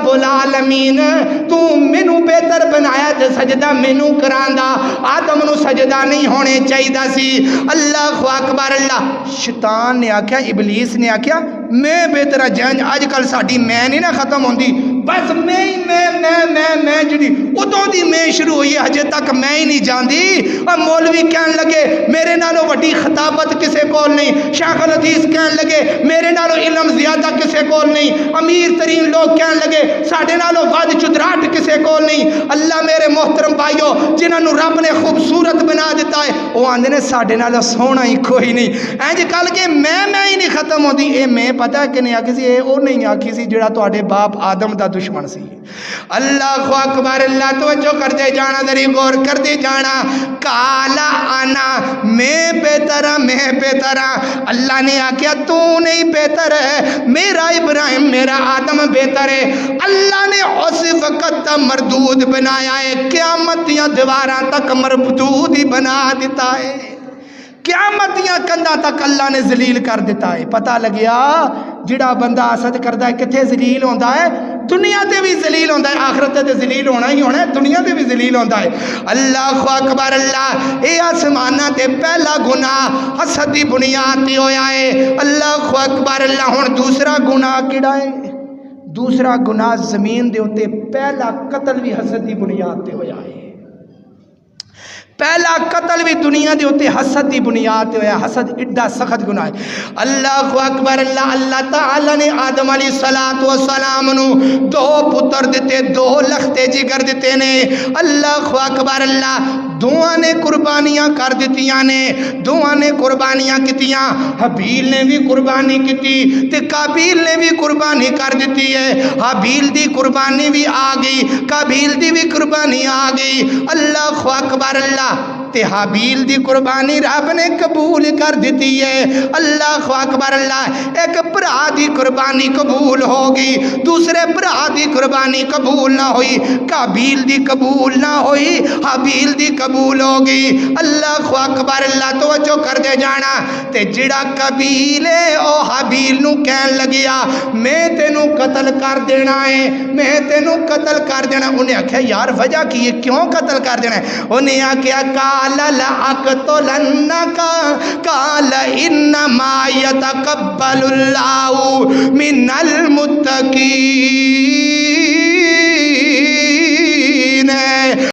رب العالمین تو مینوں بہتر بنایا تے سجدہ مینوں کراندا، آدم نو سجدہ نہیں ہونے چاہیدا سی۔ اللہ اکبر اللہ۔ شیطان نے آکھیا، ابلیس نے آکھیا میں بہتر ہاں، جائیں اج کل ساڈی میں نہیں نہ ختم ہوندی، بس میں جڑی ادوں دی میں شروع ہوئی ہے، ہجے تک میں ہی نہیں جاندی۔ اور مولوی کہن لگے میرے نالوں وڈی خطابت کسے کول نہیں، شیخ الحدیث کہن لگے میرے نالوں علم زیادہ کسے کول نہیں، امیر ترین لوگ کہن لگے ساڈے نالوں ود چدراہٹ کسے کول نہیں۔ اللہ میرے محترم بھائیو، جنہاں نو رب نے خوبصورت بنا دیتا ہے وہ آندے نے ساڈے نالوں سونا ہی کوئی نہیں۔ انج کل کے میں ہی نہیں ختم ہوندی۔ اے میں پتہ کہ نہیں آکھی سی، اے او نہیں آکھی سی جڑا تواڈے باپ آدم دا دشمن سی۔ اللہ اکبر اللہ، توجہ کرتے جانا، ذری غور کرتے جانا۔ کالا آنا، میں بہتر ہاں، میں بہتر ہاں۔ اللہ نے آکھیا تو نہیں بہتر ہے، میرا ابراہیم میرا آدم بہتر ہے۔ اللہ نے اس وقت مردود بنایا ہے، قیامت یا دیواراں تک مردود ہی بنا دیتا ہے، قیامت یا کندھاں تک اللہ نے ذلیل کر دیتا ہے۔ پتہ لگیا جڑا بندہ حسد کردا ہے کتھے ذلیل ہوندا ہے؟ دنیا تے بھی ذلیل ہوندا ہے، آخرت تے ذلیل ہونا ہی ہونا ہے، دنیا تے بھی ذلیل ہوندا ہے۔ اللہ اکبر اللہ۔ اے آسماناں تے پہلا گناہ حسد دی بنیاد تے ہویا ہے۔ اللہ اکبر اللہ۔ ہن دوسرا گناہ کیڑا ہے؟ دوسرا گناہ زمین دے اوتے پہلا قتل بھی حسد دی بنیاد تے ہویا ہے۔ پہلا قتل بھی دنیا دے ہوتے حسد دی بنیاد تے ہویا۔ حسد ایڈا سخت گناہ ہے۔ اللہ اکبر اللہ۔ اللہ تعالی نے آدم علیہ السلام نو دو پتر دیتے، دو لختے جگر دیتے نے۔ اللہ اکبر اللہ۔ دوہاں نے قربانیاں کر دیتیاں نے، دوہاں نے قربانیاں کیتیاں۔ حابیل نے بھی قربانی کیتی تے قابیل نے بھی قربانی کر دیتی ہے۔ حابیل دی قربانی بھی آ گئی، قابیل دی بھی قربانی آ گئی۔ اللہ اکبر اللہ۔ تے حابیل دی قربانی رب نے قبول کر دیتی ہے۔ اللہ اکبر اللہ۔ ایک بھرا دی قربانی قبول ہوگی، دوسرے بھرا دی قربانی قبول نہ ہوئی، قابیل دی قبول نہ ہوئی، حابیل دی قبول ہوگی۔ اللہ اکبر اللہ۔ توجہ کر دے جانا۔ تے جڑا قابیل ہے او حابیل نو کہن لگیا میں تینوں قتل کر دینا ہے، میں تینوں قتل کر دینا۔ انہیں آکھیا یار وجہ کی ہے، کیوں قتل کر دینا ہے؟ انہیں آکھیا قال لأقتلنک، قال انما یتقبل اللہ من المتقین۔